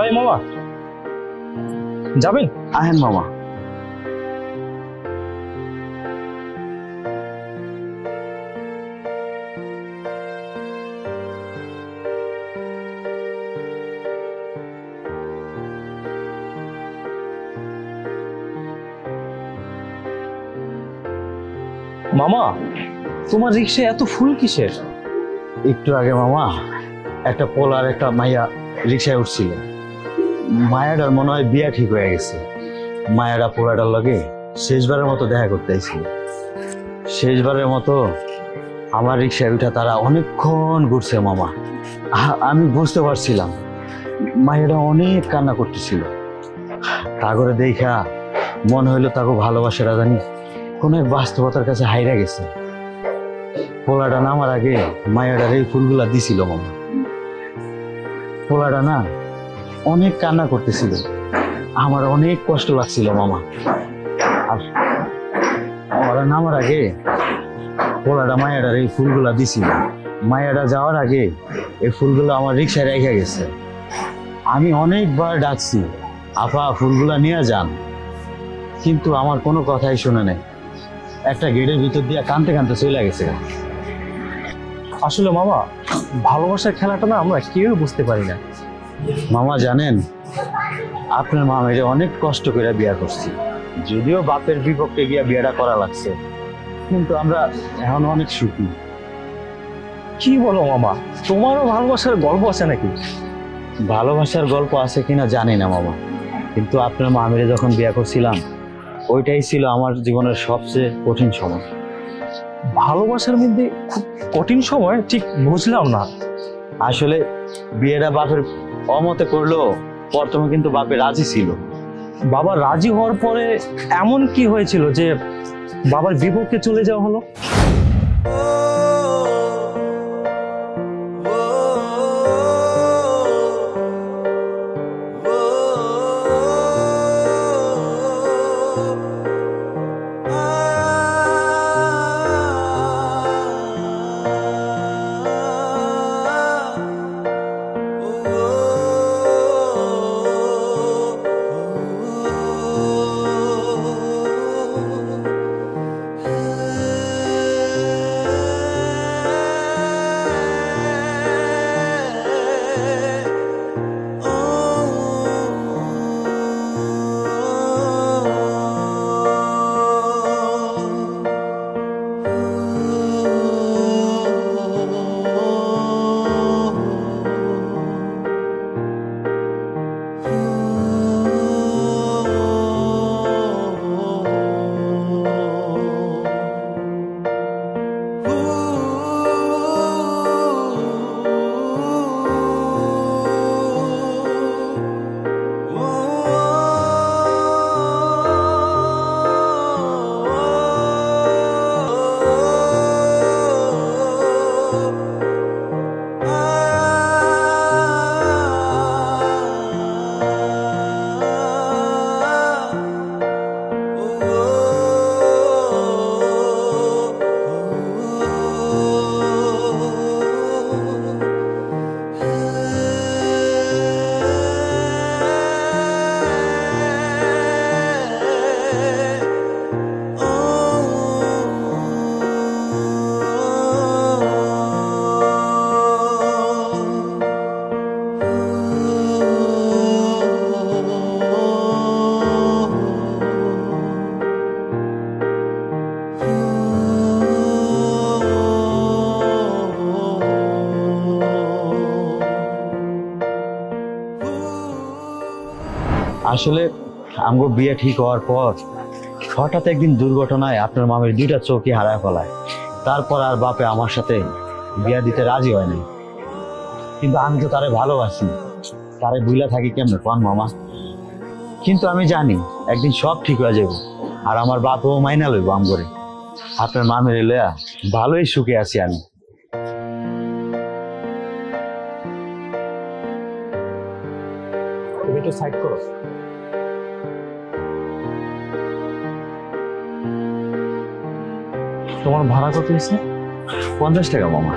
ওই মামা যাবেন? আহেন মামা। মামা তোমার রিক্সায় এত ফুল কিসের? একটু আগে মামা একটা পোলার একটা মাইয়া রিক্সায় উঠছিল। মায়াটার মনে হয় বিয়া ঠিক হয়ে গেছে। মায়াটা পোলাটার লগে শেষবারের মতো দেখা করতে আইছিল। শেষবারের মতো আমার রিক্সায় উঠা তারা অনেকক্ষণ ঘুরছে মামা। আমি বুঝতে পারছিলাম মায়েরা অনেক কান্না করতেছিল। তাগরে দেখা মনে হইলো তাকে ভালোবাসাটা জানি কোন এক বাস্তবতার কাছে হাইরা গেছে। পোলাটা নামার আগে মায়েরার এই ফুলগুলা দিছিল মামা। পোলাটা না অনেক কান্না করতেছিল, আমার অনেক কষ্ট লাগছিল মামা। আর ওরা নামার আগে পোলাটা মায়েরার এই ফুলগুলা দিছিল। মায়েরা যাওয়ার আগে এই ফুলগুলো আমার রিক্সায় রেখে গেছে। আমি অনেকবার ডাকছি আপা ফুলগুলা নিয়ে যান, কিন্তু আমার কোনো কথাই শুনে নেই। একটা গেটের ভিতর দিয়ে কানতে কানতে চলে গেছে। আসলে মামা ভালোবাসার খেলাটা না আমরা কেউ বুঝতে পারি না। মামা জানেন, আপনার মামারে অনেক কষ্ট করে বিয়া করছি, যদিও বাপের বিপক্ষে গিয়া বিয়াটা করা লাগছে, কিন্তু আমরা এখন অনেক সুখী। কি বলো মামা, তোমারও ভালোবাসার গল্প আছে নাকি? ভালোবাসার গল্প আছে কিনা জানি না মামা, কিন্তু আপনার মামিরে যখন বিয়া করছিলাম ওইটাই ছিল আমার জীবনের সবচেয়ে কঠিন সময়। ভালোবাসার মধ্যে খুব কঠিন সময় ঠিক বুঝলাম না। আসলে বিয়েটা বাপের অমতে করলো, প্রথমে কিন্তু বাপে রাজি ছিল। বাবা রাজি হওয়ার পরে এমন কি হয়েছিল যে বাবার বিপক্ষে চলে যাওয়া হলো? আসলে আমগো বিয়ে ঠিক হওয়ার পর হঠাৎ একদিন দুর্ঘটনায় আপনার মামির দুইটা চোখই হারায় ফেলায়। তারপর আর বাপে আমার সাথে বিয়া দিতে রাজি হয় নাই। কিন্তু আমি তো তারে ভালোবাসি, তারে বুইলা থাকি কেমনে কোন মামা? কিন্তু আমি জানি একদিন সব ঠিক হয়ে যাবো, আর আমার বাপও মাইনা লইব আমগরে। আপনার মামির লইয়া ভালোই সুখে আছি আমি। তুমি একটু সাইড করো। তোমার ভাড়া কত হয়েছে? 50 টাকা মামা।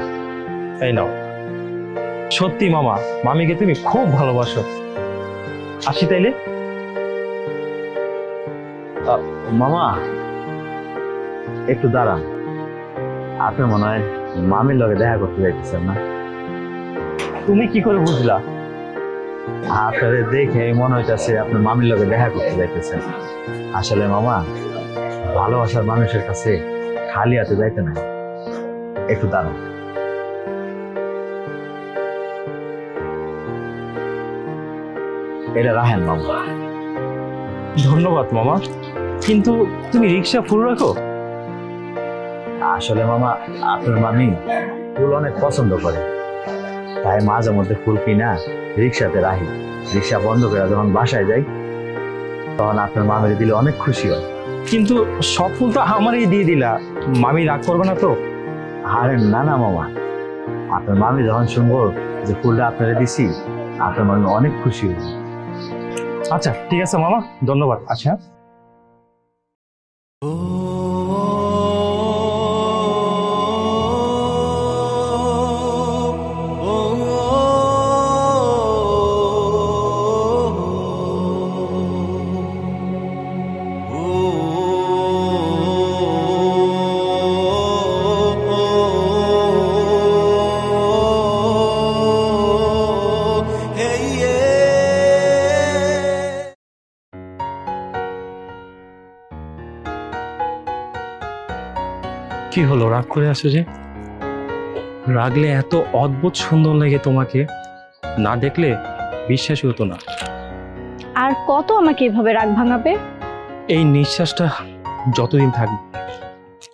এই নাও। সত্যি মামা, মামিকে তুমি খুব ভালোবাসো। আসি তাইলে। মামা একটু দাঁড়ান, আপনি মনে হয় মামির লগে দেখা করতে যাইতেছেন না? তুমি কি করে বুঝলা? আপনাদের দেখে মনে হইতেছে আপনি মামির লগে দেখা করতে যাইতেছেন। আসলে মামা, ভালোবাসার মানুষের কাছে খালি হাতে যাইতে না, একটু দাঁড়ান। এটা রাখেন মামা। ধন্যবাদ মামা, কিন্তু তুমি রিক্সা ফুল রাখো? আসলে মামা, আপনার মামি ফুল অনেক পছন্দ করে, তাই মাঝে মধ্যে ফুল কিনা রিক্সাতে রাখি। রিক্সা বন্ধ করে যখন বাসায় যাই তখন আপনার মামির দিলে অনেক খুশি হয়। কিন্তু সব ফুল তো আমারই দিয়ে দিলা, মামি রাগ করবে না তো? আরে না না মামা, আপনার মামি যখন শুনবো যে ফুলটা আপনারা দিছি, আপনার মামি অনেক খুশি হবে। আচ্ছা ঠিক আছে মামা, ধন্যবাদ। আচ্ছা কি হলো, রাগ করে আসো যে? রাগলে এত অদ্ভুত সুন্দর লাগে তোমাকে, না দেখলে বিশ্বাসই হতো না। আর কত আমাকে এভাবে রাগ ভাঙাবে? এই নিঃশ্বাসটা যতদিন থাকবে,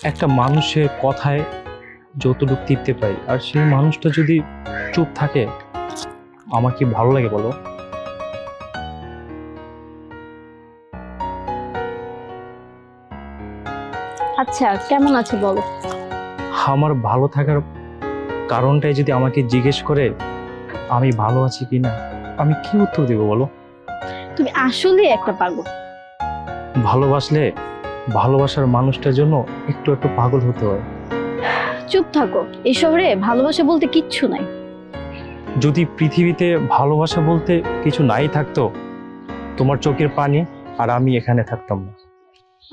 একটা মানুষের কথায় যতটুকু টিপতে পাই, আর সেই মানুষটা যদি চুপ থাকে, আমার কি ভালো লাগে বলো? আচ্ছা কেমন আছে বলো? আমার ভালো থাকার কারণটাই যদি আমাকে জিজ্ঞেস করে আমি ভালো আছি কিনা, আমি কি উত্তর দেবো বলো? তুমি আসলে একটা পাগল। ভালোবাসলে ভালোবাসার মানুষটার জন্য একটু একটু পাগল হতে হয়। চুপ থাকো, এই শহরে ভালোবাসা বলতে কিচ্ছু নাই। যদি পৃথিবীতে ভালোবাসা বলতে কিছু নাই থাকতো, তোমার চোখের পানি আর আমি এখানে থাকতাম না।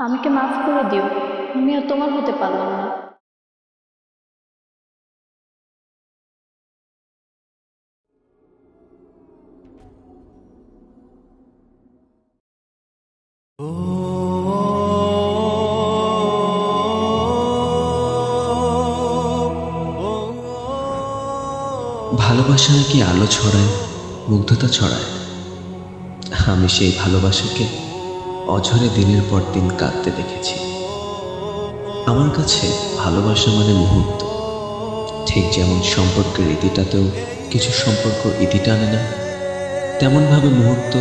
আমাকে মাফ করে দিও, আমি আর তোমার হতে পারলাম না। ভালোবাসা নাকি আলো ছড়ায়, মুগ্ধতা ছড়ায়। আমি সেই ভালোবাসাকে অঝরে দিনের পর দিন কাঁদতে দেখেছি। আমার কাছে ভালোবাসা মানে মুহূর্ত, ঠিক যেমন সম্পর্কের ইতিটাতেও কিছু সম্পর্ক ইতি টানে না, তেমনভাবে মুহূর্ত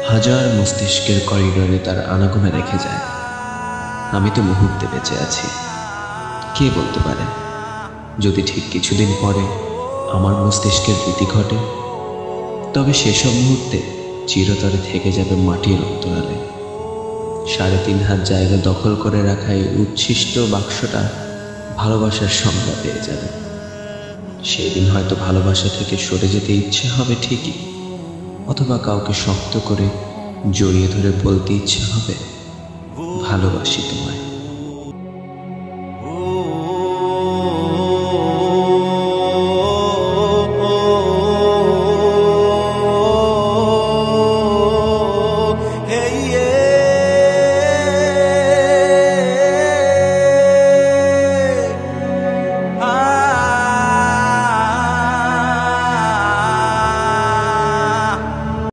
হাজার মস্তিষ্কের করিডোরে তার আনাগোনা রেখে যায়। আমি তো মুহূর্তে বেঁচে আছি, কে বলতে পারে যদি ঠিক কিছুদিন পরে আমার মস্তিষ্কের রীতি ঘটে, তবে সেসব মুহূর্তে চিরতরে থেকে যাবে মাটির অন্তরালে। ৩.৫ হাত জায়গা দখল করে রাখা এই উচ্ছিষ্ট বাক্সটা ভালোবাসার সংজ্ঞা পেয়ে যাবে। সেই দিন হয়তো ভালোবাসা থেকে সরে যেতে ইচ্ছে হবে ঠিকই, অথবা কাউকে শক্ত করে জড়িয়ে ধরে বলতে ইচ্ছে হবে, ভালোবাসি তোমায়।